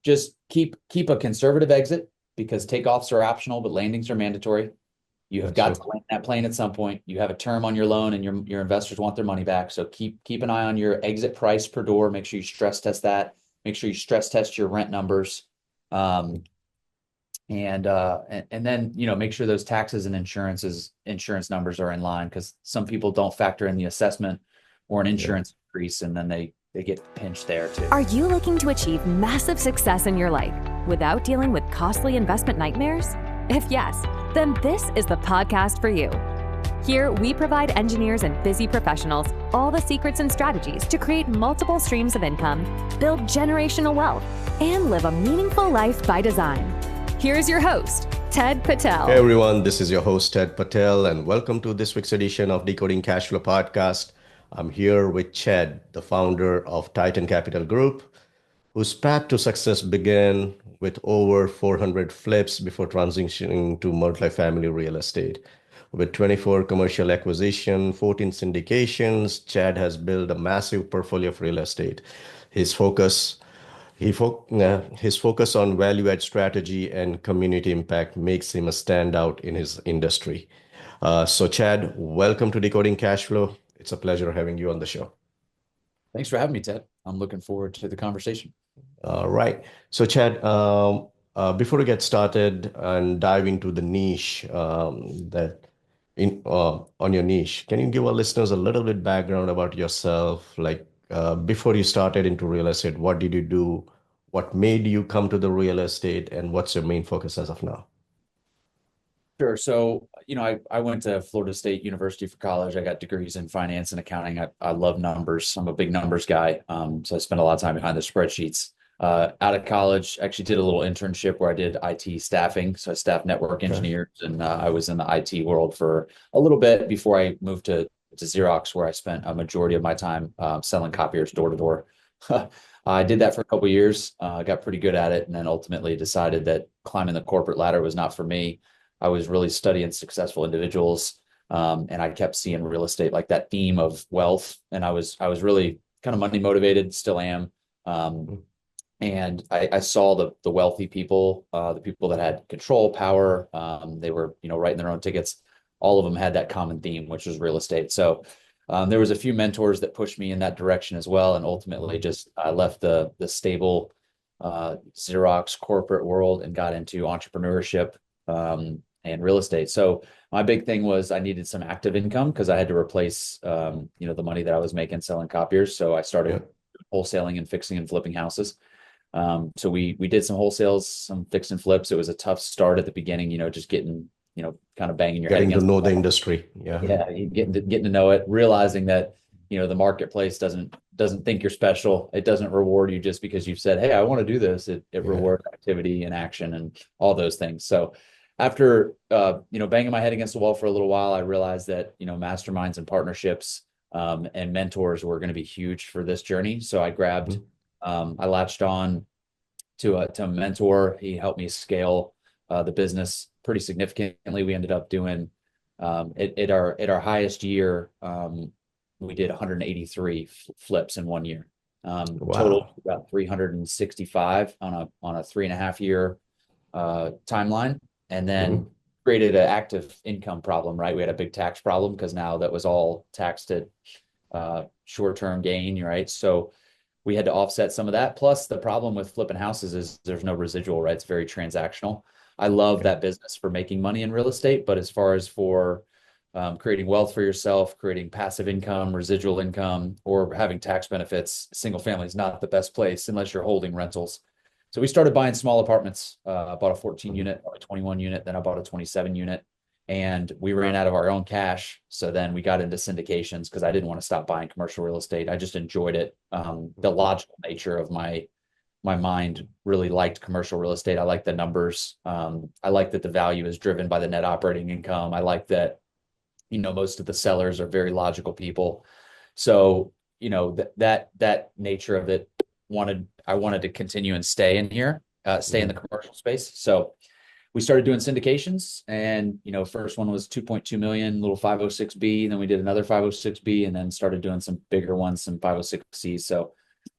just keep a conservative exit because takeoffs are optional, but landings are mandatory. You have That's got to true. land that plane at some point. You have a term on your loan, and your investors want their money back. So keep an eye on your exit price per door. Make sure you stress test that. Make sure you stress test your rent numbers. Um, and then make sure those taxes and insurance numbers are in line because some people don't factor in the assessment or an Yeah. insurance increase, and then they get pinched there too. Are you looking to achieve massive success in your life without dealing with costly investment nightmares? If yes, then this is the podcast for you. Here, we provide engineers and busy professionals all the secrets and strategies to create multiple streams of income, build generational wealth, and live a meaningful life by design. Here's your host, Ted Patel. Hey everyone, this is your host Ted Patel, and welcome to this week's edition of Decoding Cashflow Podcast. I'm here with Chad, the founder of Titan Capital Group, whose path to success began with over 400 flips before transitioning to multifamily real estate. With 24 commercial acquisition, 14 syndications, Chad has built a massive portfolio of real estate. His focus his focus on value add strategy and community impact makes him a standout in his industry. So, Chad, welcome to Decoding Cashflow. It's a pleasure having you on the show. Thanks for having me, Ted. I'm looking forward to the conversation. All right. So, Chad, before we get started and dive into the niche that on your niche, can you give our listeners a little bit background about yourself? Like before you started into real estate, what did you do? What made you come to the real estate, and what's your main focus as of now? Sure. So, I went to Florida State University for college. I got degrees in finance and accounting. I love numbers. I'm a big numbers guy. So I spent a lot of time behind the spreadsheets. Out of college, actually did a little internship where I did IT staffing. So I staffed network Okay. engineers, and I was in the IT world for a little bit before I moved to Xerox, where I spent a majority of my time selling copiers door to door. I did that for a couple of years, got pretty good at it, and then ultimately decided that climbing the corporate ladder was not for me. I was really studying successful individuals, and I kept seeing real estate like that theme of wealth, and I was really kind of money motivated, still am. Um, and I saw the wealthy people, the people that had control, power. They were writing their own tickets. All of them had that common theme, which was real estate. So there was a few mentors that pushed me in that direction as well, and ultimately just I left the stable Xerox corporate world and got into entrepreneurship and real estate. So my big thing was I needed some active income because I had to replace the money that I was making selling copiers. So I Yeah. started wholesaling and fixing and flipping houses. So we did some wholesales, some fix and flips. It was a tough start at the beginning, just getting, kind of banging your head Getting to against the know the wall. industry. Yeah. Yeah, getting to know it, realizing that, the marketplace doesn't think you're special. It doesn't reward you just because you've said, "Hey, I want to do this." It Yeah. rewards activity and action and all those things. So after banging my head against the wall for a little while, I realized that, masterminds and partnerships and mentors were going to be huge for this journey. So Mhm. I latched on to a mentor. He helped me scale the business pretty significantly. We ended up doing at our highest year, we did 183 flips in one year. Total Wow. about 365 on a 3.5 year timeline, and then Mhm. created an active income problem. Right, we had a big tax problem because now that was all taxed at short-term gain. Right, so we had to offset some of that. Plus, the problem with flipping houses is there's no residual, right? It's very transactional. I love Okay. that business for making money in real estate, but as far as for creating wealth for yourself, creating passive income, residual income, or having tax benefits, single family is not the best place unless you're holding rentals. So we started buying small apartments. I bought a 14 Mhm. unit, a 21 unit, then I bought a 27 unit, and we ran out of our own cash. So then we got into syndications because I didn't want to stop buying commercial real estate. I just enjoyed it. The logical nature of my mind really liked commercial real estate. I like the numbers. I like that the value is driven by the net operating income. I like that, most of the sellers are very logical people. So, that nature of it I wanted to continue and stay in here, stay in Yeah. the commercial space. So we started doing syndications, and first one was 2.2 million, little 506B. Then we did another 506B, and then started doing some bigger ones, some 506Cs. So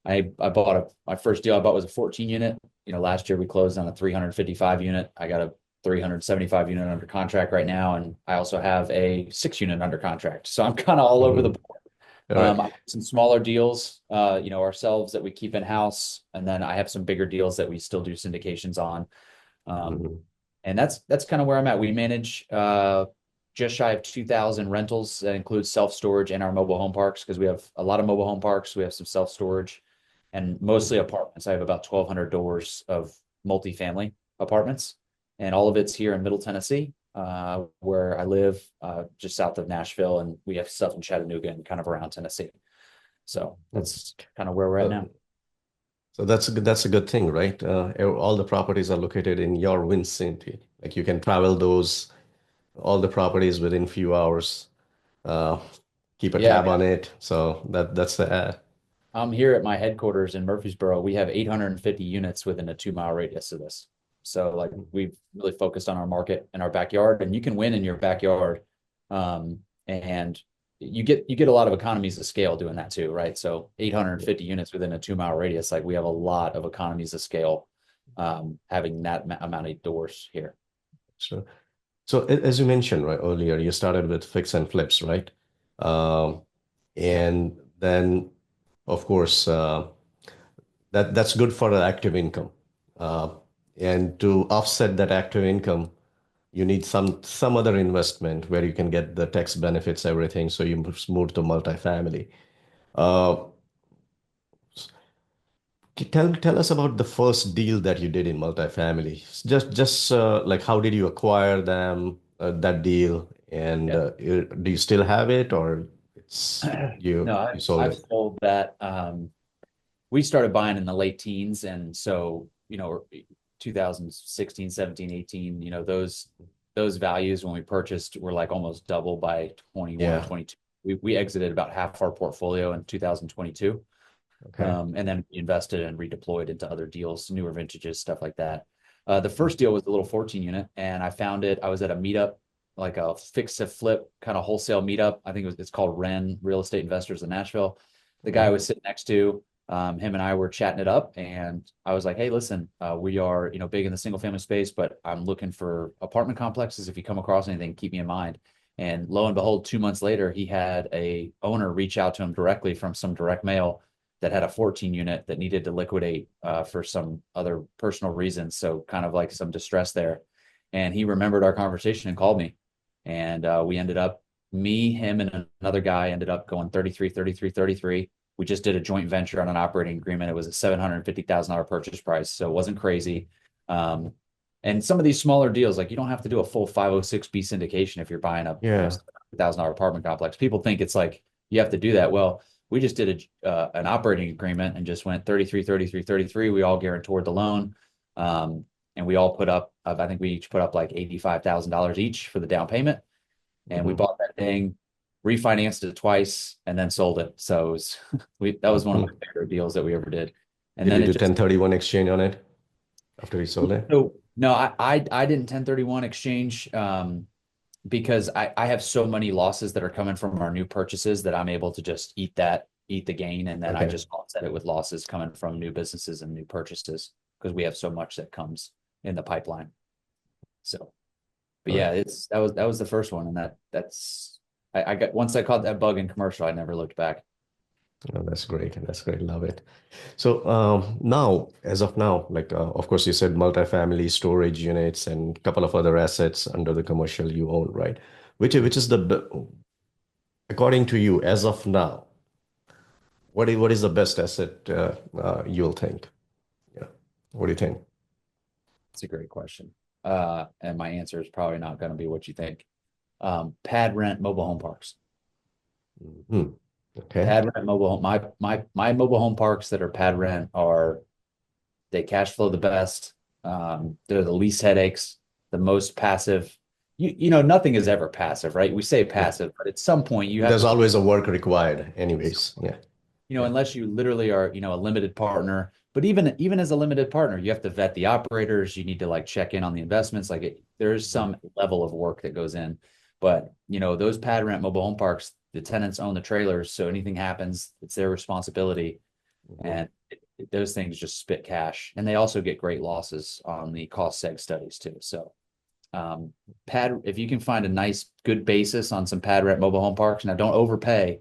I bought my first deal I bought was a 14 unit. Last year we closed on a 355 unit. I got a 375 unit under contract right now, and I also have a 6 unit under contract. So I'm kind of all over the Mhm. board. All right. I have some smaller deals, ourselves that we keep in house, and then I have some bigger deals that we still do syndications on. Um, Mhm. and that's kind of where I'm at. We manage just shy of 2,000 rentals. That includes self-storage and our mobile home parks, because we have a lot of mobile home parks. We have some self-storage and mostly apartments. I have about 1,200 doors of multifamily apartments, and all of it's here in Middle Tennessee, where I live, just south of Nashville, and we have stuff in Chattanooga and kind of around Tennessee. So that's kind of where we're at Uh, now. So that's a good thing, right? All the properties are located in your vicinity. Like you can travel all the properties within few hours. Uh, Keep a Yeah, I tab mean, on it. So that's the I'm here at my headquarters in Murfreesboro. We have 850 units within a 2 mile radius of this. So like we've really focused on our market and our backyard, and you can win in your backyard. And you get a lot of economies of scale doing that too, right? So 850 units within a 2 mile radius, like we have a lot of economies of scale, having that amount of doors here. so as you mentioned right earlier, you started with fix and flips, right? Um, Yep. and then of course that's good for the active income. Uh, and to offset that active income, you need some other investment where you can get the tax benefits, everything. So you move to multifamily. Uh, tell us about the first deal that you did in multifamily. Just like how did you acquire that deal, and Yeah. do you still have it, or it's No, you sold I've it? sold that. We started buying in the late teens. And so, 2016, 17, 18, those values when we purchased were like almost double by 21, Yeah. 22. We exited about half our portfolio in 2022. Okay. And then we invested and redeployed into other deals, newer vintages, stuff like that. The first deal was a little 14 unit, and I found it. I was at a meetup, like a fix to flip kind of wholesale meetup. I think it's called REN, Real Estate Investors in Nashville. The guy I Mhm. was sitting next to, him and I were chatting it up, and I was like, "Hey, listen, we are big in the single family space, but I'm looking for apartment complexes. If you come across anything, keep me in mind." And lo and behold, 2 months later, he had a owner reach out to him directly from some direct mail that had a 14 unit that needed to liquidate, for some other personal reasons. So kind of like some distress there. And he remembered our conversation and called me. And we ended up, me, him, and another guy ended up going 33, 33, 33. We just did a joint venture on an operating agreement. It was a $750,000 purchase price. So it wasn't crazy. Um, and some of these smaller deals, like you don't have to do a full 506B syndication if you're buying a, Yeah. $1,000 apartment complex. People think it's like you have to do that. Well, we just did an operating agreement and just went 33, 33, 33. We all guaranteed the loan. And we all put up, I think we each put up like $85,000 each for the down payment. And we Mhm. bought that thing, refinanced it twice, and then sold it. So that was one of my Mhm. favorite deals that we ever did. And Did then you it do just, 1031 exchange on it after you sold it? so no, I didn't 1031 exchange, because I have so many losses that are coming from our new purchases that I'm able to just eat the gain. And then I Okay. just offset it with losses coming from new businesses and new purchases, because we have so much that comes in the pipeline. So, but All yeah, right. that was the first one. And that's, I got, once I caught that bug in commercial, I never looked back. Oh, that's great. That's great. Love it. So now, as of now, like of course you said multifamily storage units and a couple of other assets under the commercial you own, right? Which is according to you, as of now, what is the best asset you'll think? Yeah. What do you think? It's a great question. And my answer is probably not going to be what you think. Pad rent mobile home parks. Hmm. Okay. Pad rent mobile home. My mobile home parks that are pad rent are, they cash flow the best. They're the least headaches, the most passive. Nothing is ever passive, right? We say Yeah. passive, but at some point you have There's to put always a work required, anyways. Yeah. Yeah. unless you literally are, a limited partner. But even as a limited partner, you have to vet the operators. You need to like check in on the investments. Like there's Mhm. some level of work that goes in. But those pad rent mobile home parks, the tenants own the trailers, so anything happens, it's their responsibility. And those things just spit cash. And they also get great losses on the cost seg studies too. So pad, if you can find a nice, good basis on some pad rent mobile home parks, now don't overpay,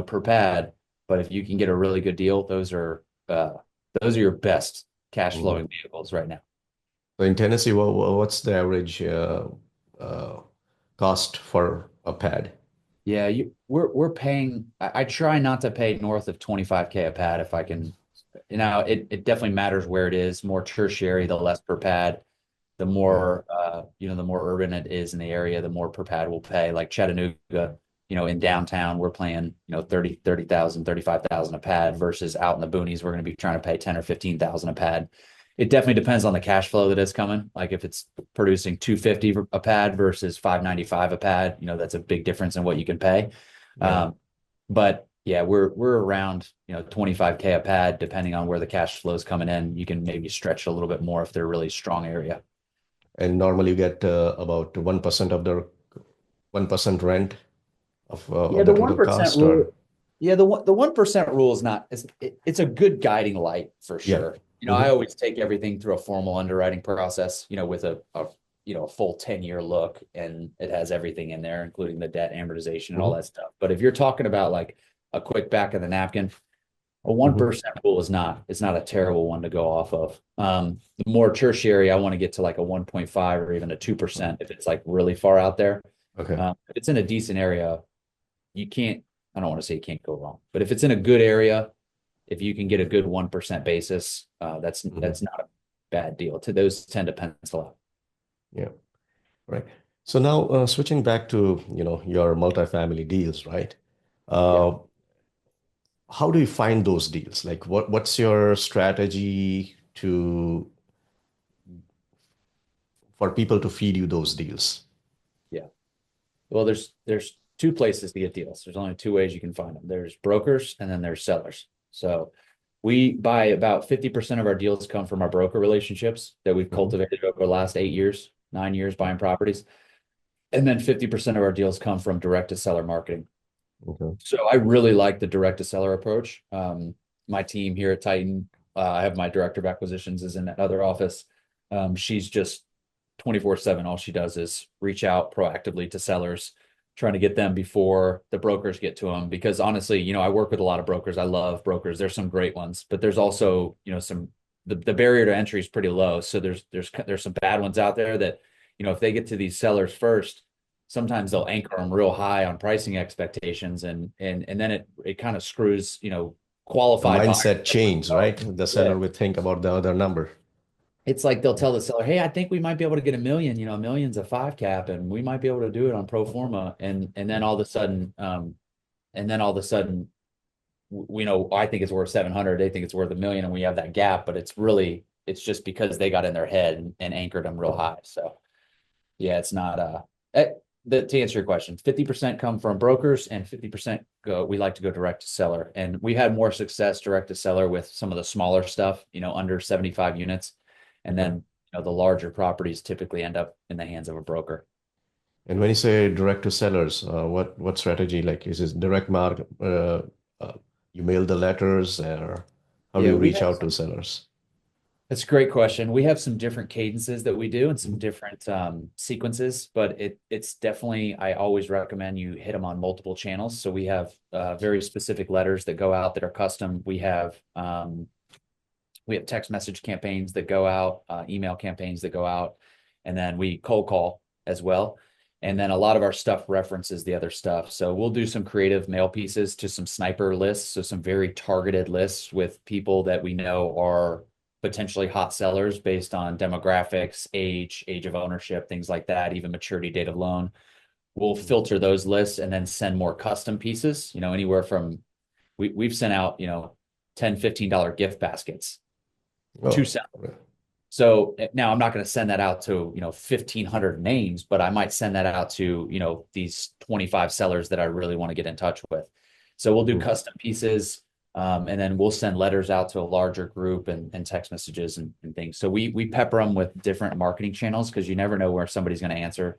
per pad, but if you can get a really good deal, those are your best cash Mhm. flowing vehicles right now. So in Tennessee, what's the average uh, cost for a pad? Yeah, we're paying. I try not to pay north of 25K a pad if I can. It definitely matters where it is. More tertiary, the less per pad. The Yeah. more the more urban it is in the area, the more per pad we'll pay. Like Chattanooga, in downtown, we're playing, 30,000, 35,000 a pad versus out in the boonies, we're going to be trying to pay 10 or 15,000 a pad. It definitely depends on the cash flow that is coming. Like if it's producing 250 a pad versus 595 a pad, that's a big difference in what you can pay. Yeah. But yeah, we're around, 25K a pad, depending on where the cash flow is coming in. You can maybe stretch a little bit more if they're really strong area. And normally you get about 1% of the 1% rent Yeah, of the the one total percent cost, or rule. Yeah, the 1% rule is not it's a good guiding light for yeah. sure. I Hmm. always take everything through a formal underwriting process, with a full 10-year look, and it has everything in there, including the debt amortization and all Hmm. that stuff. But if you're talking about like a quick back of the napkin, a Hmm. 1% rule is not it's not a terrible one to go off of. The more tertiary, I want to get to like a 1.5 or even a 2% if it's like really far out there. Okay. If it's in a decent area, you can't, I don't want to say you can't go wrong, but if it's in a good area, if you can get a good 1% basis, Hmm. that's not a bad deal. To those tend to pencil out. Yeah. Right. So now switching back to, your multifamily deals, right? Yeah. Uh, how do you find those deals? Like what's your strategy to for people to feed you those deals? Yeah. Well, there's two places to get deals. There's only two ways you can find them. There's brokers and then there's sellers. So we buy about 50% of our deals come from our broker relationships that we've Hmm. cultivated over the last 8 years, 9 years buying properties. And then 50% of our deals come from direct to seller marketing. Okay. So I really like the direct to seller approach. My team here at Titan, I have my director of acquisitions is in that other office. She's just 24/7. All she does is reach out proactively to sellers, trying to get them before the brokers get to them. Because honestly, I work with a lot of brokers. I love brokers. There's some great ones, but there's also, the barrier to entry is pretty low. So there's some bad ones out there that, if they get to these sellers first, sometimes they'll anchor them real high on pricing expectations, and then it kind of screws, The qualified buyers. mindset change, right? The Yeah. seller will think about the other number. It's like they'll tell the seller, "Hey, I think we might be able to get a million. A million's a 5 cap, and we might be able to do it on pro forma." And then all of a sudden, I think it's worth 700. They think it's worth a million, and we have that gap. But it's just because they got in their head and anchored them real high. So yeah, it's not to answer your question, 50% come from brokers and 50% we like to go direct to seller. And we had more success direct to seller with some of the smaller stuff, under 75 units. And Okay. then, the larger properties typically end up in the hands of a broker. And when you say direct to sellers, what strategy? Like, is this direct mark? You mail the letters, or how do Yeah, you we reach have out to sellers? That's a great question. We have some different cadences that we do and some different sequences, but it's definitely, I always recommend you hit them on multiple channels. So we have very specific letters that go out that are custom. We have text message campaigns that go out, email campaigns that go out, and then we cold call as well. And then a lot of our stuff references the other stuff. So we'll do some creative mail pieces to some sniper lists. So some very targeted lists with people that we know are potentially hot sellers based on demographics, age of ownership, things like that, even maturity date of loan. We'll filter those lists and then send more custom pieces, anywhere from we've sent out, $10, $15 gift baskets to Oh, sell. So now I'm not going to send that out to, 1,500 names, but I might send that out to, these 25 sellers that I really want to get in touch with. So we'll do mhm. custom pieces. And then we'll send letters out to a larger group and text messages and things. So we pepper them with different marketing channels because you never know where somebody's going to answer.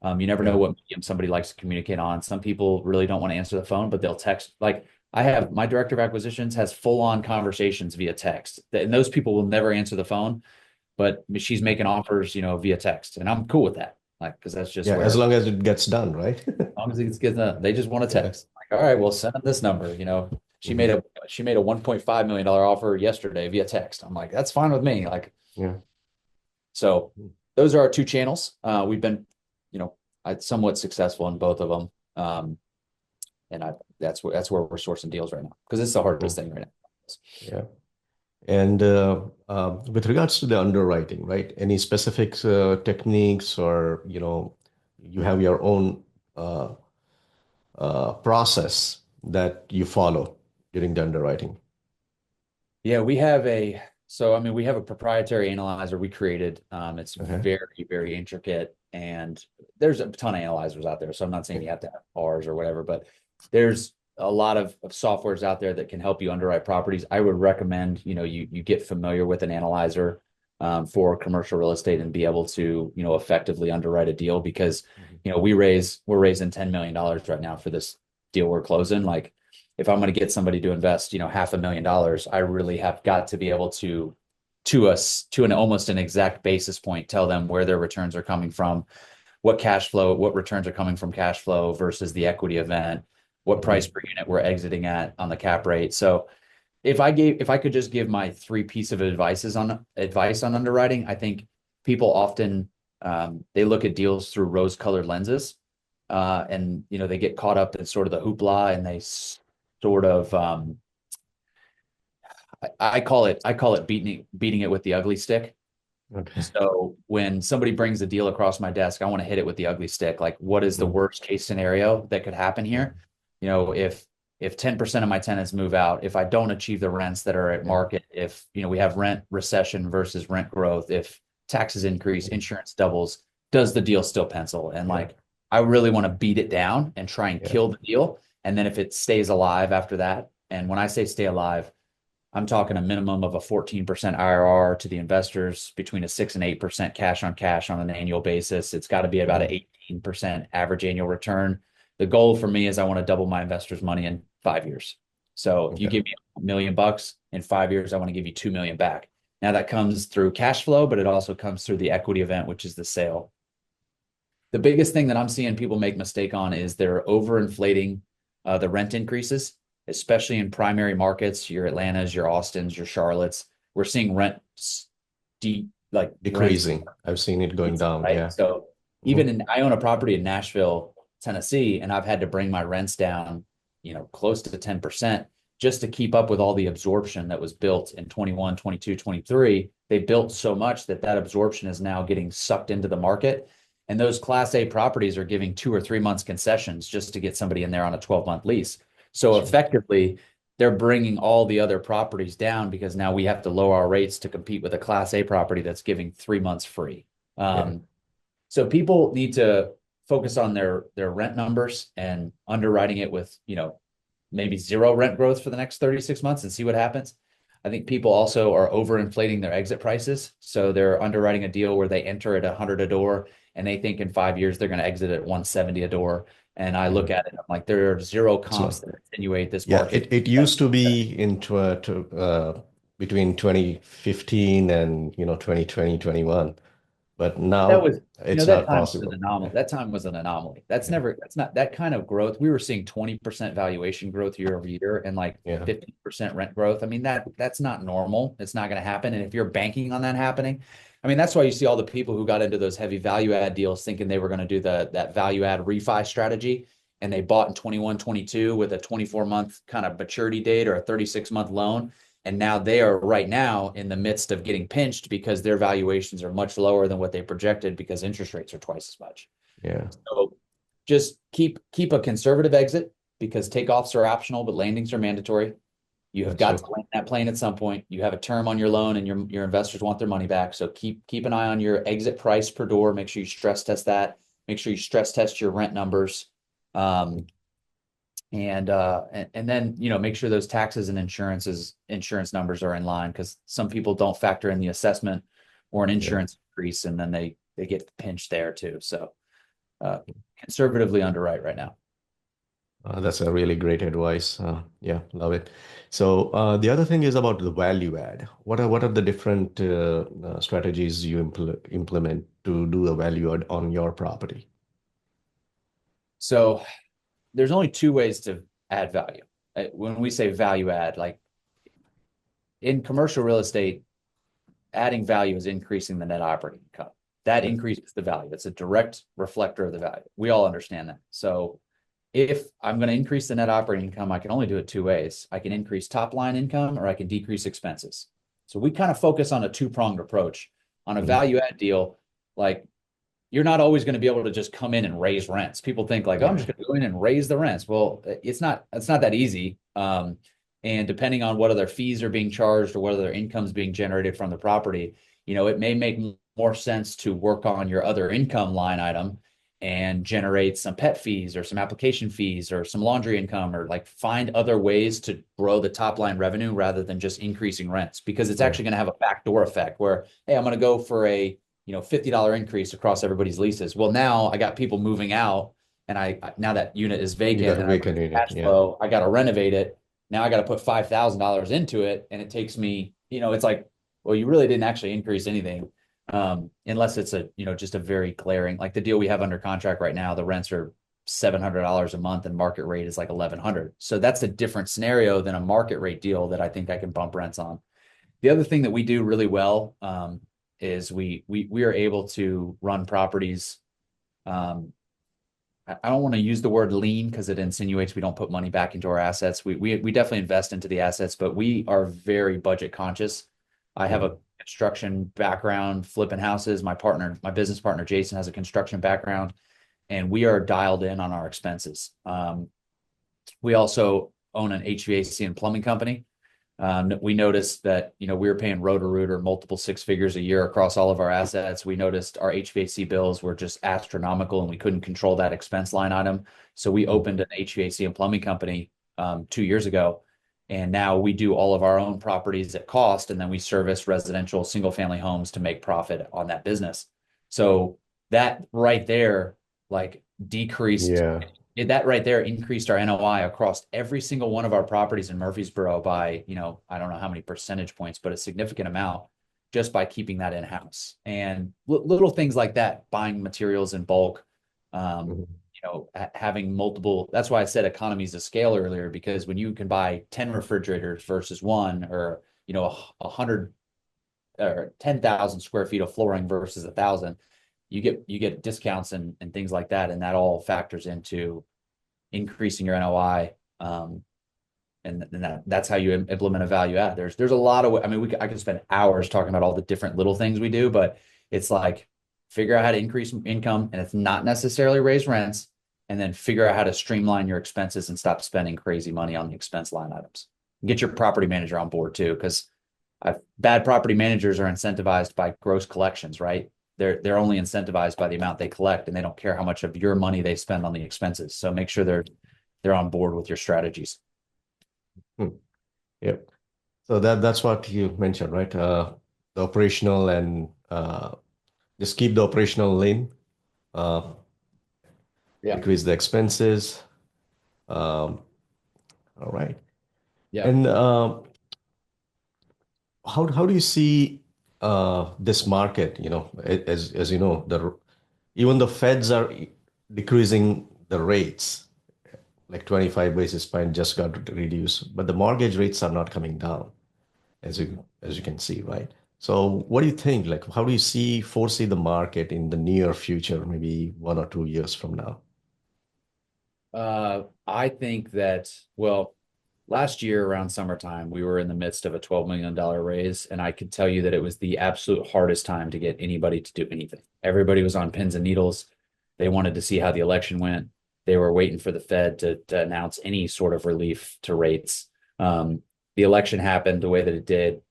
You never know Yeah. what medium somebody likes to communicate on. Some people really don't want to answer the phone, but they'll text. Like my director of acquisitions has full on conversations via text, and those people will never answer the phone, but she's making offers, via text, and I'm cool with that. Like, because that's just Yeah, as where, long as it gets done, right? long as it's getting they just want a Yeah. text. Like, all right, well, send them this number. She Hmm. made a $1.5 million offer yesterday via text. I'm like, that's fine with me. Like, Yeah. so those are our two channels. We've been, you know, somewhat successful in both of them. And that's where we're sourcing deals right now because it's the hardest Cool. thing right now. Yeah. And with regards to the underwriting, right? Any specific techniques or, you have your own uh, process that you follow during the underwriting? Yeah, we have a proprietary analyzer we created. It's Okay. very, very intricate, and there's a ton of analyzers out there. So I'm not saying you have to have ours or whatever, but there's a lot of softwares out there that can help you underwrite properties. I would recommend, you get familiar with an analyzer for commercial real estate and be able to, effectively underwrite a deal because, Mhm. we're raising $10 million right now for this deal we're closing. Like, if I'm going to get somebody to invest, $500,000, I really have got to be able to an almost an exact basis point, tell them where their returns are coming from, what returns are coming from cash flow versus the equity event, what price Mhm. per unit we're exiting at on the cap rate. So if I could just give my three piece of advice on underwriting, I think people often they look at deals through rose-colored lenses, and they get caught up in sort of the hoopla, and they sort of I call it beating it with the ugly stick. Okay. So when somebody brings a deal across my desk, I want to hit it with the ugly stick. Like, what is the Mhm. worst case scenario that could happen Yeah. here? If 10% of my tenants move out, if I don't achieve the rents that are at Yeah. market, if we have rent recession versus rent growth, if taxes increase, Mhm. insurance doubles, does the deal still pencil? And Yeah. like, I really want to beat it down and try and Yeah. kill the deal. And then if it stays alive after that, and when I say stay alive, I'm talking a minimum of a 14% IRR to the investors, between a 6 and 8% cash on cash on an annual basis. It's got to be about an Mhm. 18% average annual return. The goal for me is I want to double my investors' money in 5 years. So if you Okay. give me $1 million in 5 years, I want to give you 2 million back. Now that comes through cash flow, but it also comes through the equity event, which is the sale. The biggest thing that I'm seeing people make mistake on is they're overinflating the rent increases, especially in primary markets, your Atlantas, your Austins, your Charlottes. We're seeing rents, Decreasing. I've seen it going down. right? Yeah. So Mhm. I own a property in Nashville, Tennessee, and I've had to bring my rents down, close to 10% just to keep up with all the absorption that was built in 21, 22, 23. They built so much that absorption is now getting sucked into the market. And those Class A properties are giving 2 or 3 months concessions just to get somebody in there on a 12-month lease. So Sure. effectively, they're bringing all the other properties down because now we have to lower our rates to compete with a Class A property that's giving 3 months free. Yeah. So people need to focus on their rent numbers and underwriting it with, maybe zero rent growth for the next 36 months and see what happens. I think people also are overinflating their exit prices. So they're underwriting a deal where they enter at 100 a door and they think in 5 years they're going to exit at 170 a door. And I Yeah. look at it, I'm like, there are zero It's comps not. that insinuate this Yeah. market. It used to be between 2015 and 2020, 21, but That now was, it's that not time was an possible. anomaly. Yeah. That time was an anomaly. Yeah. That's not that kind of growth. We were seeing 20% valuation growth year over year and like Yeah. 50% rent growth. I mean, that's not normal. It's not going to happen. And if you're banking on that happening, I mean, that's why you see all the people who got into those heavy value add deals thinking they were going to do that value add refi strategy. And they bought in 21, 22 with a 24-month kind of maturity date or a 36-month loan. And now they are right now in the midst of getting pinched because their valuations are much lower than what they projected because interest rates are twice as much. Yeah. So just keep a conservative exit because takeoffs are optional, but landings are mandatory. You have That's got to it. land that plane at some point. You have a term on your loan and your investors want their money back. So keep an eye on your exit price per door. Make sure you stress test that. Make sure you stress test your rent numbers. Um, and then make sure those taxes and insurance numbers are in line because some people don't factor in the assessment or an Yeah. insurance increase and then they get pinched there too. So uh conservatively underwrite right now. That's a really great advice. Yeah, love it. So the other thing is about the value add. What are the different strategies you implement to do the value add on your property? So there's only two ways to add value. When we say value add, like in commercial real estate, adding value is increasing the net operating income. That increases the value. It's a direct reflector of the value. We all understand that. So if I'm going to increase the net operating income, I can only do it two ways. I can increase top line income or I can decrease expenses. So we kind of focus on a two-pronged approach. On a Mhm. value add deal, like you're not always going to be able to just come in and raise rents. People think like, oh, I'm Yeah. just going to go in and raise the rents. Well, it's not that easy. And depending on what other fees are being charged or what other incomes being generated from the property, it may make more sense to work on your other income line item and generate some pet fees or some application fees or some laundry income or like find other ways to grow the top line revenue rather than just increasing rents because it's Yeah. actually going to have a backdoor effect where, hey, I'm going to go for a $50 increase across everybody's leases. Well, now I got people moving out and now that unit is You got vacant a and I vacant unit. cash Yeah. flow, I got to renovate it. Now I got to put $5,000 into it. And it takes me, it's like, well, you really didn't actually increase anything. Unless it's just a very glaring, like the deal we have under contract right now, the rents are $700 a month and market rate is like 1,100. So that's a different scenario than a market rate deal that I think I can bump rents on. The other thing that we do really well is we are able to run properties. I don't want to use the word lean because it insinuates we don't put money back into our assets. We definitely invest into the assets, but we are very budget conscious. I have Mhm. a construction background, flipping houses. My business partner, Jason, has a construction background, and we are dialed in on our expenses. We also own an HVAC and plumbing company. We noticed that, we were paying Roto-Rooter multiple six figures a year across all of our assets. We noticed our HVAC bills were just astronomical and we couldn't control that expense line item. So we Mhm. opened an HVAC and plumbing company 2 years ago. And now we do all of our own properties at cost, and then we service residential single family homes to make profit on that business. So that right there, like decreased Yeah. that right there increased our NOI across every single one of our properties in Murfreesboro by, I don't know how many percentage points, but a significant amount just by keeping that in-house. And little things like that, buying materials in bulk, um, Mhm. having multiple, that's why I said economies of scale earlier, because when you can buy 10 refrigerators versus one, or, 100 or 10,000 square feet of flooring versus 1,000, you get discounts and things like that. And that all factors into increasing your NOI. And that's how you implement a value add. There's a lot of, I mean, I can spend hours talking about all the different little things we do, but it's like figure out how to increase income, and it's not necessarily raise rents, and then figure out how to streamline your expenses and stop spending crazy money on the expense line items. Get your property manager on board too, because bad property managers are incentivized by gross collections, right? They're only incentivized by the amount they collect, and they don't care how much of your money they spend on the expenses. So make sure they're on board with your strategies. Hmm. Yep. So that's what you mentioned, right? The operational and just keep the operational lean, uh, Yeah. decrease the expenses. Um, all right. Yeah. And how do you see this market? As you know, even the Feds are decreasing the rates, like 25 basis point just got reduced, but the mortgage rates are not coming down, as you can see, right? So what do you think? Like, how do you foresee the market in the near future, maybe 1 or 2 years from now? I think that, well, last year around summertime, we were in the midst of a $12 million raise, and I could tell you that it was the absolute hardest time to get anybody to do anything. Everybody was on pins and needles. They wanted to see how the election went. They were waiting for the Fed to announce any sort of relief to rates. The election happened the way that it did,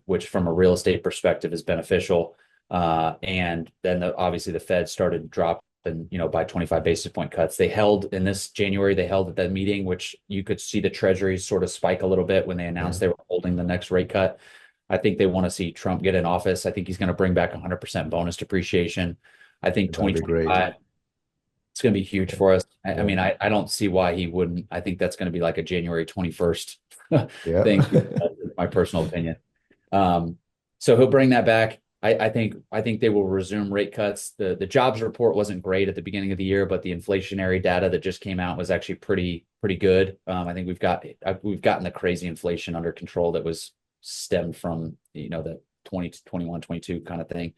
which from a real estate perspective is beneficial. And then obviously the Fed started to drop and by 25 basis point cuts. They held in this January, they held at that meeting, which you could see the treasuries sort of spike a little bit when they Yeah, announced they were holding the next rate cut. I think they want to see Trump get in office. I think he's going to bring back 100% bonus depreciation. I think that'll be great. 2025 It's going to be huge for us. I mean, I don't see why he wouldn't. I think that's going to be like a January 21st Yeah. thing, my personal opinion. Um, so he'll bring that back. I think they will resume rate cuts. The jobs report wasn't great at the beginning of the year, but the inflationary data that just came out was actually pretty good. I think we've gotten the crazy inflation under control that was stemmed from the 20 to 21, 22 kind of thing.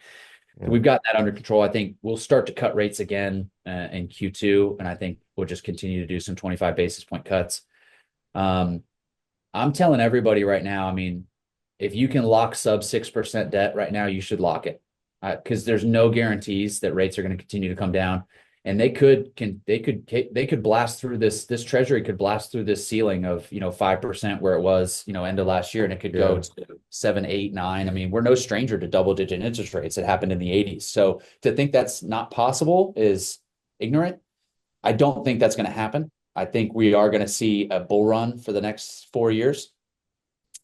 Yeah. We've got that under control. I think we'll start to cut rates again in Q2, and I think we'll just continue to do some 25 basis point cuts. I'm telling everybody right now, I mean, if you can lock sub 6% debt right now, you should lock it, because there's no guarantees that rates are going to continue to come down, and they could blast through this treasury could blast through this ceiling of 5% where it was end of last year, and it could go to 7, 8, 9. I mean, we're no stranger to double-digit interest rates. It happened in the 80s. So to think that's not possible is ignorant. I don't think that's going to happen. I think we are going to see a bull run for the next 4 years.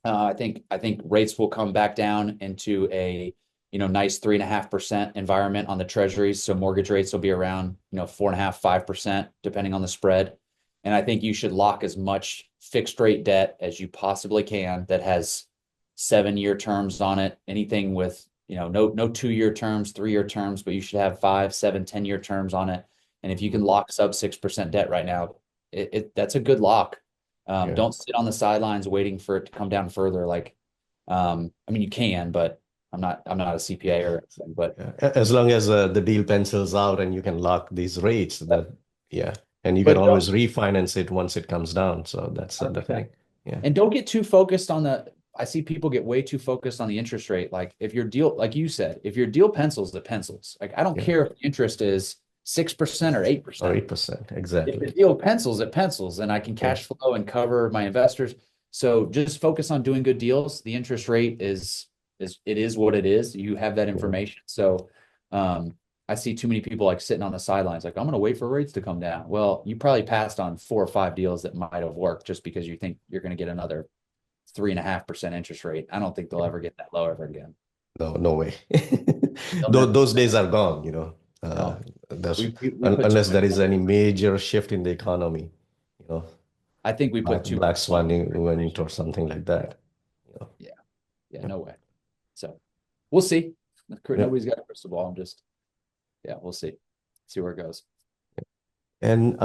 I think rates will come back down into a nice 3.5% environment on the treasuries. So mortgage rates will be around 4.5%, 5%, depending on the spread. And I think you should lock as much fixed rate debt as you possibly can that has 7-year terms on it. Anything with no 2-year terms, 3-year terms, but you should have 5, 7, 10-year terms on it. And if you can lock sub 6% debt right now, that's a good lock. Don't sit on the sidelines waiting for it to come down further. I mean, you can, but I'm not a CPA or anything, but as long as the deal pencils out and you can lock these rates, and you can always refinance it once it comes down. So that's the thing. Yeah. And don't get too focused on I see people get way too focused on the interest rate. Like if your deal, like you said, if your deal pencils, it pencils. Like I don't care if the interest is 6% or 8%. Or 8%, exactly. If the deal pencils, it pencils, and I can cash flow and cover my investors. So just focus on doing good deals. The interest rate is what it is. You have that information. So I see too many people like sitting on the sidelines, like I'm going to wait for rates to come down. Well, you probably passed on 4 or 5 deals that might have worked just because you think you're going to get another 3.5% interest rate. I don't think they'll ever get that low ever again. No way. Those days are gone, No. Unless there is any major shift in the economy, I think we put too black swan event or something like that. Yeah, no way. So we'll see. Nobody's got a crystal ball. We'll see where it goes. And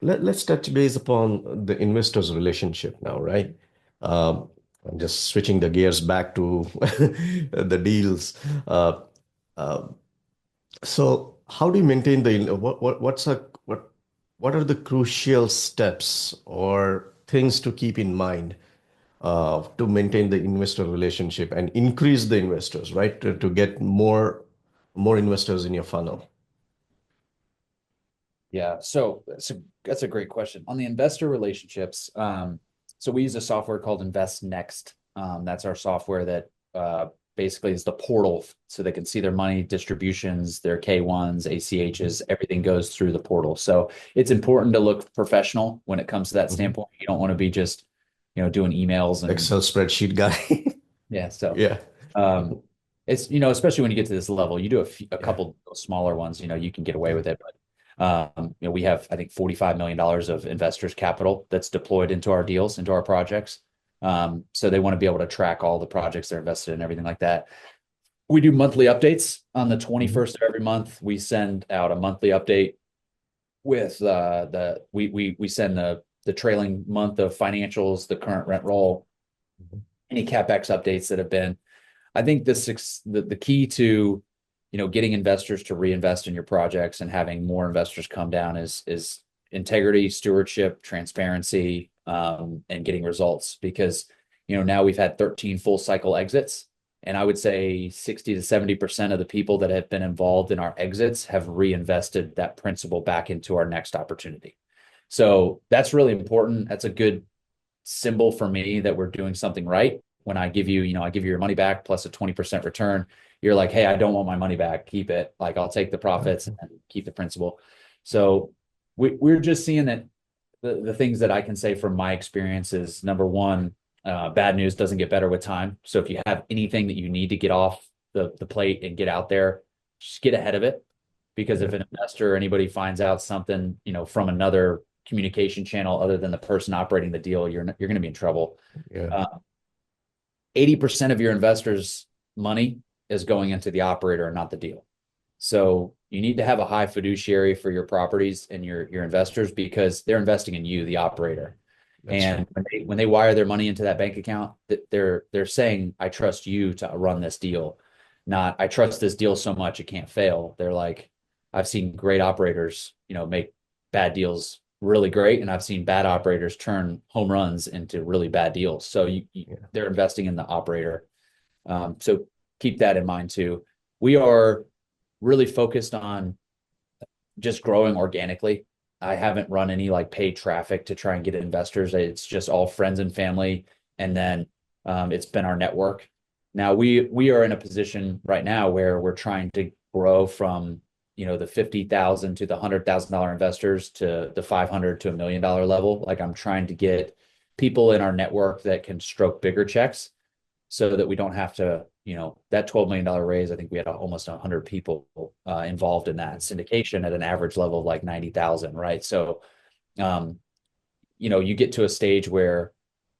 let's touch base upon the investors' relationship now, right? I'm just switching the gears back to the deals. So how do you maintain what are the crucial steps or things to keep in mind to maintain the investor relationship and increase the investors, right? To get more investors in your funnel. Yeah, so that's a great question. On the investor relationships, so we use a software called Invest Next. That's our software that basically is the portal, so they can see their money distributions, their K1s, ACHs, everything goes through the portal. So it's important to look professional when it comes to that standpoint. You don't want to be just doing emails and Excel spreadsheet guy. It's especially when you get to this level, you do a couple smaller ones, you can get away with it, but we have, I think, $45 million of investors' capital that's deployed into our deals, into our projects. So they want to be able to track all the projects they're invested in, everything like that. We do monthly updates on the 21st of every month. We send out a monthly update with we send the trailing month of financials, the current rent roll, any CapEx updates that have been. I think the key to getting investors to reinvest in your projects and having more investors come down is integrity, stewardship, transparency, and getting results. Because now we've had 13 full cycle exits, and I would say 60 to 70% of the people that have been involved in our exits have reinvested that principal back into our next opportunity. So that's really important. That's a good symbol for me that we're doing something right. When I give you your money back plus a 20% return, you're like, hey, I don't want my money back. Keep it. Like, I'll take the profits and keep the principal. So we're just seeing that the things that I can say from my experience is, number one, bad news doesn't get better with time. So if you have anything that you need to get off the plate and get out there, just get ahead of it. because if an investor or anybody finds out something, from another communication channel other than the person operating the deal, you're going to be in trouble. Yeah. 80% of your investors' money is going into the operator and not the deal. So you need to have a high fiduciary for your properties and your investors, because they're investing in you, the operator. That's And when they wire their money into that bank account, they're saying, I trust you to run this deal, not I trust this deal so much it can't fail. They're like, I've seen great operators, make bad deals really great, and I've seen bad operators turn home runs into really bad deals. So they're investing in the operator. So keep that in mind too. We are really focused on just growing organically. I haven't run any like paid traffic to try and get investors. It's just all friends and family. And then it's been our network. Now we are in a position right now where we're trying to grow from, the 50,000 to the $100,000 investors to the 500 to $1 million level. Like, I'm trying to get people in our network that can stroke bigger checks so that we don't have to, that $12 million raise, I think we had almost 100 people involved in that syndication at an average level of like 90,000, right? So, you get to a stage where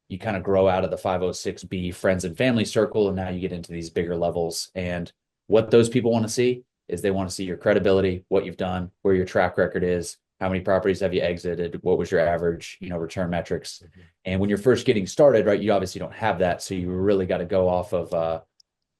you kind of grow out of the 506B friends and family circle, and now you get into these bigger levels. And what those people want to see is they want to see your credibility, what you've done, where your track record is, how many properties have you exited, what was your average, return metrics. Mm-hmm. And when you're first getting started, right, you obviously don't have that. So you really got to go off of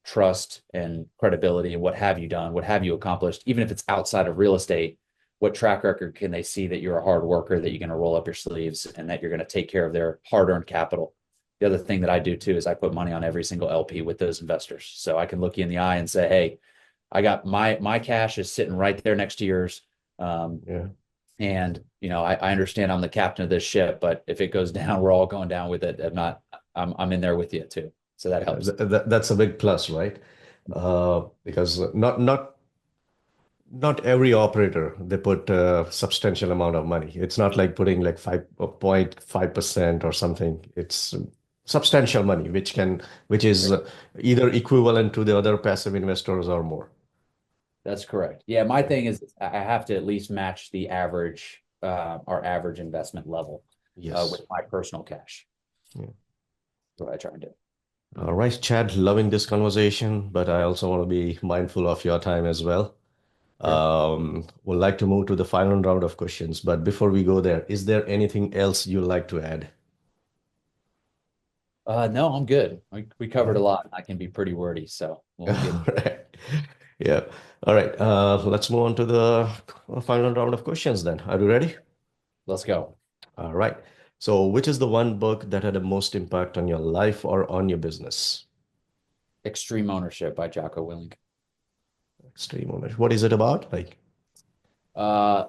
trust and credibility and what have you done, what have you accomplished, even if it's outside of real estate. What track record can they see that you're a hard worker, that you're going to roll up your sleeves, and that you're going to take care of their hard-earned capital. The other thing that I do too is I put money on every single LP with those investors. So I can look you in the eye and say, hey, I got my cash is sitting right there next to yours. And, I understand I'm the captain of this ship, but if it goes down, we're all going down with it. I'm in there with you too. So that helps. That's a big plus, right? Because not every operator, they put a substantial amount of money. It's not like putting like 5.5% or something. It's substantial money, which is either equivalent to the other passive investors or more. That's correct. Yeah, my thing is I have to at least match the average, our average investment level, with my personal cash. Yeah. That's what I try and do. All right, Chad, loving this conversation, but I also want to be mindful of your time as well. Sure. Would like to move to the final round of questions, but before we go there, is there anything else you'd like to add? No, I'm good. We covered a lot. I can be pretty wordy, so we'll get All right. Yeah. All right. Let's move on to the final round of questions then. Are you ready? Let's go. All right. So, which is the one book that had the most impact on your life or on your business? Extreme Ownership by Jocko Willink. Extreme Ownership. What is it about?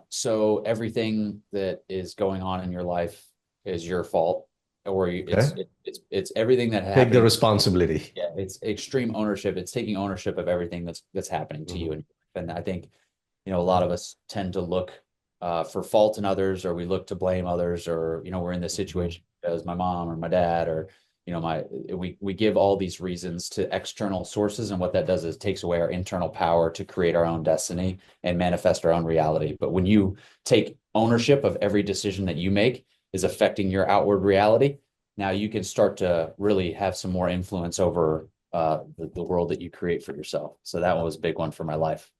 So everything that is going on in your life is your fault, or it's everything that happens. Take the responsibility. Yeah, it's extreme ownership. It's taking ownership of everything that's happening to you. And I think, a lot of us tend to look for fault in others, or we look to blame others, or, we're in this situation because my mom or my dad, or, we give all these reasons to external sources. And what that does is takes away our internal power to create our own destiny and manifest our own reality. But when you take ownership of every decision that you make is affecting your outward reality, now you can start to really have some more influence over the world that you create for yourself. So that one was a big one for my life.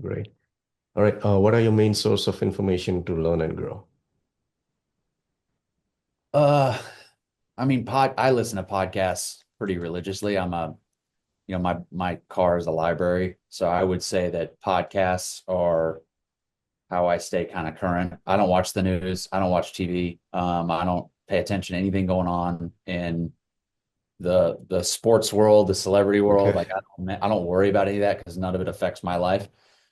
Great. All right. What are your main source of information to learn and grow? I listen to podcasts pretty religiously. My car is a library. So I would say that podcasts are how I stay kind of current. I don't watch the news. I don't watch TV. I don't pay attention to anything going on in the sports world, the celebrity world. Okay. Like I don't worry about any of that because none of it affects my life.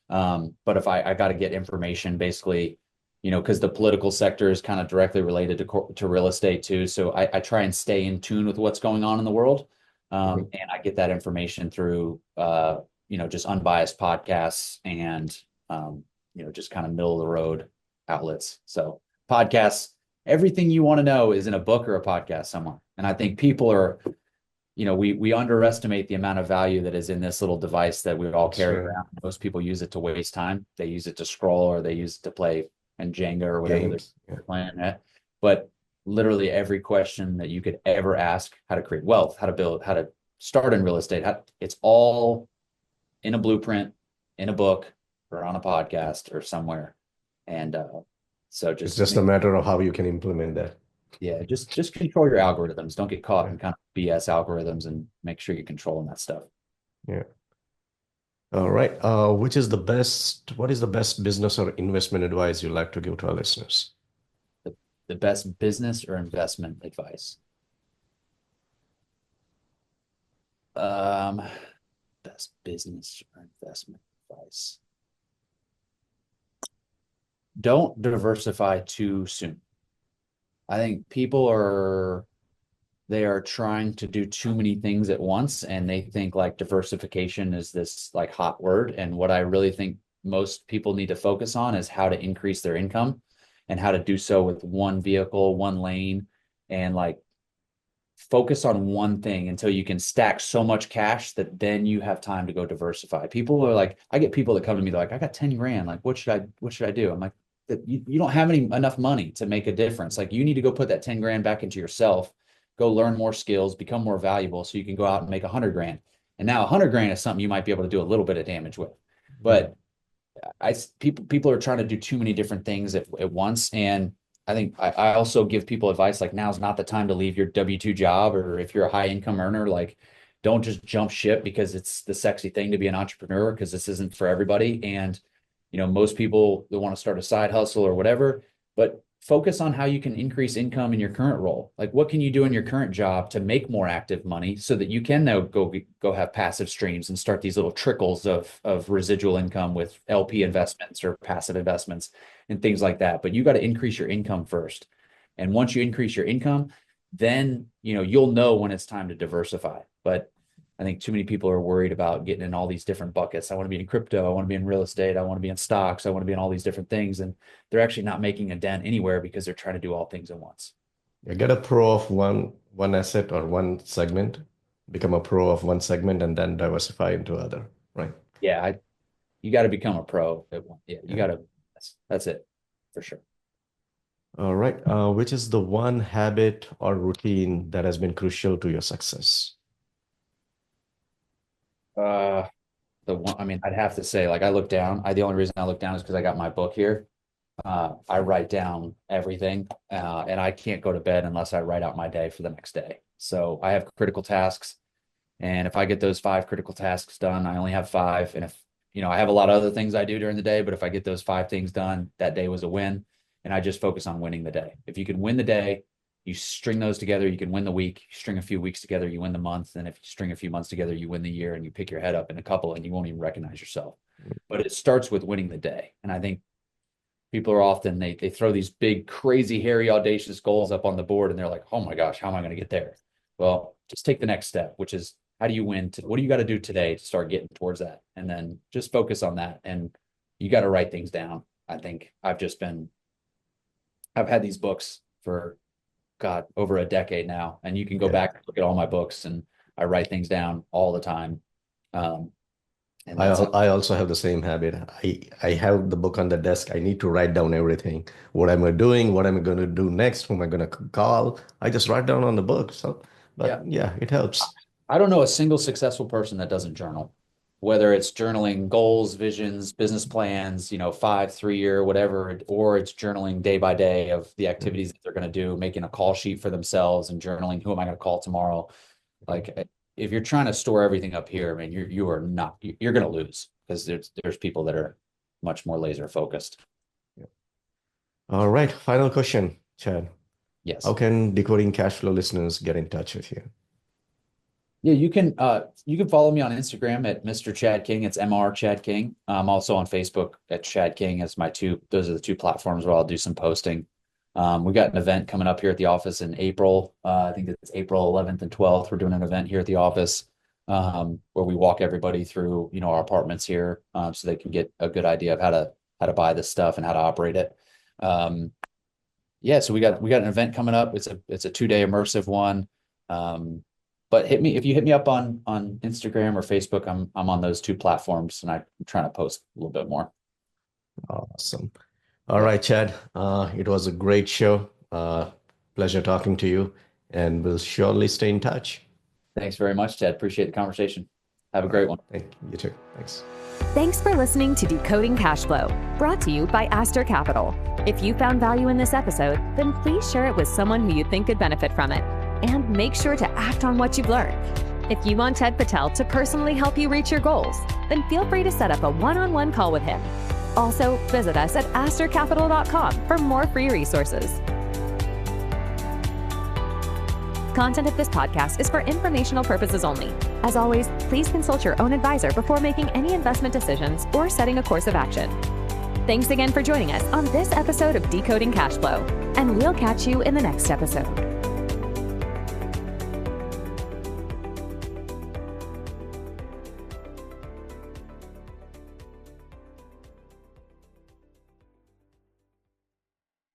But if I got to get information, basically, because the political sector is kind of directly related to real estate too. So I try and stay in tune with what's going on in the world. And I get that information through, just unbiased podcasts and, just kind of middle of the road outlets. So podcasts, everything you want to know is in a book or a podcast somewhere. And I think people are, we underestimate the amount of value that is in this little device that we all That's carry right. around. Most people use it to waste time. They use it to scroll, or they use it to play and Jenga or whatever Games. Yeah. they're playing at. But literally every question that you could ever ask, how to create wealth, how to build, how to start in real estate, it's all in a blueprint, in a book, or on a podcast or somewhere. And so It's just just a matter of how you can implement that. yeah, just control your algorithms. Don't get caught Yeah. in kind of BS algorithms, and make sure you're controlling that stuff. Yeah. All right. What is the best business or investment advice you'd like to give to our listeners? The, the best business or investment advice. Um, Best business or investment advice. Don't diversify too soon. I think they are trying to do too many things at once, and they think like diversification is this like hot word. And what I really think most people need to focus on is how to increase their income, and how to do so with one vehicle, one lane, and like focus on one thing until you can stack so much cash that then you have time to go diversify. People are like, I get people that come to me, they're like, I got 10 grand. Like, what should I do? I'm like, you don't have enough money to make a difference. Like, you need to go put that 10 grand back into yourself, go learn more skills, become more valuable so you can go out and make 100 grand. And now 100 grand is something you might be able to do a little bit of damage with. But people are trying to do too many different things at once. And I think I also give people advice like, now's not the time to leave your W-2 job, or if you're a high income earner, like, don't just jump ship because it's the sexy thing to be an entrepreneur, because this isn't for everybody. And most people that want to start a side hustle or whatever, but focus on how you can increase income in your current role. Like, what can you do in your current job to make more active money so that you can now go have passive streams and start these little trickles of residual income with LP investments or passive investments and things like that. But you got to increase your income first. And once you increase your income, then you'll know when it's time to diversify. But I think too many people are worried about getting in all these different buckets. I want to be in crypto. I want to be in real estate. I want to be in stocks. I want to be in all these different things. And they're actually not making a dent anywhere because they're trying to do all things at once. You get a pro of one asset or one segment, become a pro of one segment, and then diversify into other, right? Yeah, you got to become a pro at one. Yeah, you Yeah. got to. That's it for sure. All right. Which is the one habit or routine that has been crucial to your success? Uh, the one, I mean, I'd have to say, like, I look down. The only reason I look down is because I got my book here. I write down everything, and I can't go to bed unless I write out my day for the next day. So I have critical tasks, and if I get those 5 critical tasks done, I only have 5. And if, I have a lot of other things I do during the day, but if I get those 5 things done, that day was a win. And I just focus on winning the day. If you can win the day, you string those together, you can win the week. You string a few weeks together, you win the month. And if you string a few months together, you win the year, and you pick your head up in a couple and you won't even recognize yourself. But it starts with winning the day. And I think people are often, they throw these big, crazy, hairy, audacious goals up on the board, and they're like, oh my gosh, how am I going to get there? Well, just take the next step, which is, how do you win? What do you got to do today to start getting towards that? And then just focus on that. And you got to write things down. I think I've had these books for, God, over a decade now, and you can go Yeah. back and look at all my books, and I write things down all the time. And I that's it. I also have the same habit. I have the book on the desk. I need to write down everything. What am I doing? What am I going to do next? Who am I going to call? I just write down on the book. So, Yeah. but yeah, it helps. I don't know a single successful person that doesn't journal, whether it's journaling goals, visions, business plans, 5, 3 year, whatever, or it's journaling day by day of the activities that they're going to do, making a call sheet for themselves and journaling, who am I going to call tomorrow? Like, if you're trying to store everything up here, I mean, you're going to lose, because there's people that are much more laser focused. All right. Final question, Chad. Yes. How can Decoding Cashflow listeners get in touch with you? Yeah, you can follow me on Instagram at Mr. Chad King. It's Mr. Chad King. I'm also on Facebook at Chad King as those are the 2 platforms where I'll do some posting. We got an event coming up here at the office in April. I think it's April 11th and 12th. We're doing an event here at the office, where we walk everybody through, our apartments here, so they can get a good idea of how to buy this stuff and how to operate it. Yeah, so we got an event coming up. It's a 2-day immersive one. But if you hit me up on Instagram or Facebook, I'm on those two platforms, and I'm trying to post a little bit more. Awesome. All right, Chad. It was a great show. Pleasure talking to you, and we'll surely stay in touch. Thanks very much, Ted. Appreciate the conversation. Have a great one. Thank you. You too. Thanks. Thanks for listening to Decoding Cash Flow, brought to you by Aster Capital. If you found value in this episode, then please share it with someone who you think could benefit from it. And make sure to act on what you've learned. If you want Ted Patel to personally help you reach your goals, then feel free to set up a one-on-one call with him. Also, visit us at astercapital.com for more free resources. Content of this podcast is for informational purposes only. As always, please consult your own advisor before making any investment decisions or setting a course of action. Thanks again for joining us on this episode of Decoding Cash Flow, and we'll catch you in the next episode.